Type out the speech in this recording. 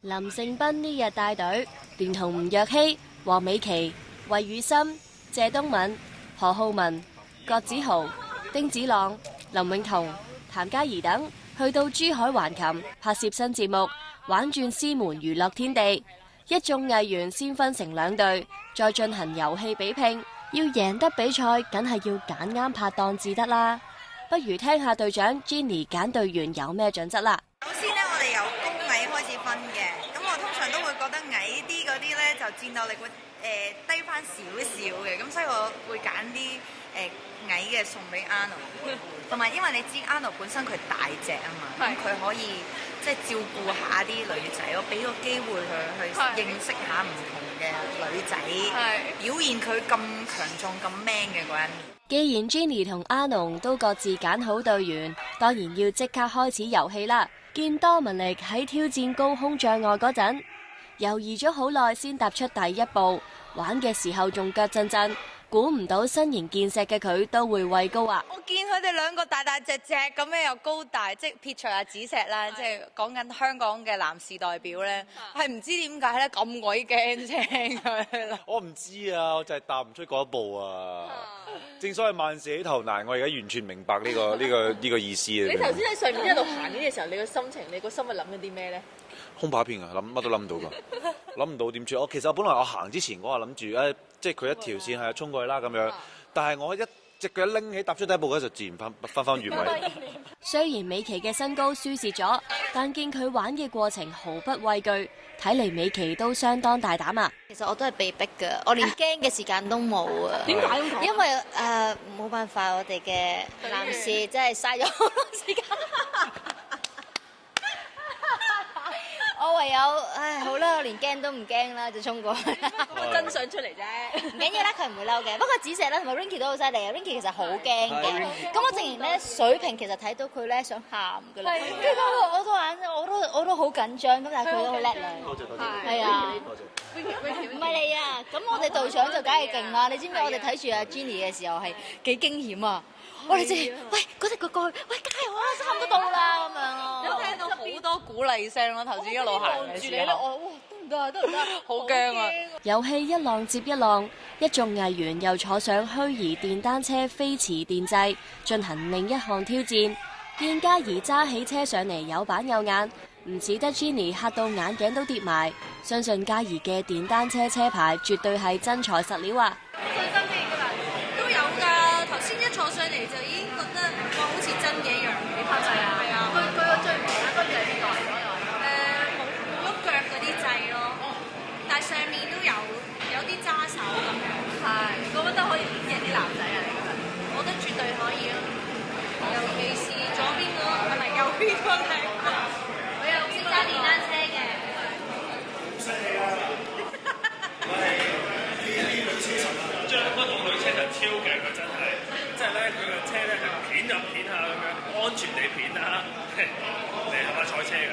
林盛斌呢日帶隊，連同吳若希、黃美琪、魏雨森、謝東敏、何浩文、郭子豪、丁子朗、林永彤、譚嘉儀等，去到珠海橫琴拍攝新節目《玩轉獅門娛樂天地》。一眾藝員先分成兩隊，再進行遊戲比拼。要贏得比賽，梗係要揀啱拍檔至得啦。不如聽下隊長 Jenny 揀隊員有咩準則啦。首先呢，我哋由高矮開始分嘅，咁我通常都會覺得矮啲嗰啲呢，就戰鬥力會低翻少少嘅，咁所以我會揀啲矮嘅送俾 Arnold。同埋因為你知 Arnold 本身佢大隻啊嘛，咁佢可以即係照顧下啲女仔，我俾個機會佢去認識下唔同嘅女仔，表現佢咁強壯咁 man 嘅嗰一面。既然 Jenny 同 Arnold 都各自揀好隊員，當然要即刻開始遊戲啦。見多文力喺挑戰高空障礙嗰陣，猶豫咗好耐先踏出第一步，玩嘅時候仲腳震震，估唔到身形健碩嘅佢都會畏高啊！我見佢哋兩個大大隻隻咁樣又高大，即係撇除阿紫石啦，即係講緊香港嘅男士代表咧，係唔知點解咧咁鬼驚青佢。我唔知啊，我就係踏唔出嗰一步啊！正所謂萬事起頭難，我而家完全明白呢個意思啊！你頭先喺上面一路行緊嘅時候，你個心情，你個心係諗緊啲咩咧？空白片啊，乜都諗唔到㗎，諗唔到點處。其實本來我行之前我係諗住即係佢一條線係衝過去啦咁樣，但係我一隻腳拎起踏出第一步嗰就自然翻原位。雖然美琪嘅身高輸蝕咗，但見佢玩嘅過程毫不畏懼，睇嚟美琪都相當大膽啊！其實我都係被逼㗎，我連驚嘅時間都冇啊！點解咁講？因為冇辦法，我哋嘅男士真係嘥咗好多時間。我唯有好啦，我連驚都唔驚啦，就衝過去。個真相出嚟啫，唔緊要啦，佢唔會嬲嘅。不過紫石咧同埋 Rinky 都好犀利啊 ，Rinky 其實好驚嘅。咁我竟然咧水平其實睇到佢咧想喊㗎啦，跟住我都好緊張，咁但係佢都好叻啦。多謝。係啊，多謝。唔係你啊，咁我哋隊長就梗係勁啦。你知唔知我哋睇住阿 Jenny 嘅時候係幾驚險啊？我哋直情喂嗰隻腳過去，喂加油啊，差唔多到啦咁樣咯。有聽到好多鼓勵聲咯，頭先一路行嘅時候。我得唔得？好驚啊！遊戲一浪接一浪，一眾藝員又坐上虛擬電單車飛馳電掣，進行另一項挑戰。見嘉儀揸起車上嚟有板有眼，唔似得 Jenny 嚇到眼鏡都跌埋。相信嘉儀嘅電單車車牌絕對係真材實料啊！最新啲㗎啦，都有㗎。頭先一坐上嚟就已經覺得哇，好似真嘅一樣。你拍掣啊？係啊。佢個最唔同嘅分別係邊度嚟嗰度？冇喐腳嗰啲掣咯，但係上面都有啲揸手咁樣。係，覺得可以演啲男仔啊？你覺得？我覺得絕對可以咯，尤其是左邊嗰個，係咪右邊嗰個？我有識揸電單車嘅。好犀利啊！將嗰部女車就超勁啊！真係，即係咧佢個車咧係片就片下咁樣，安全地片啊！你係咪賽車㗎？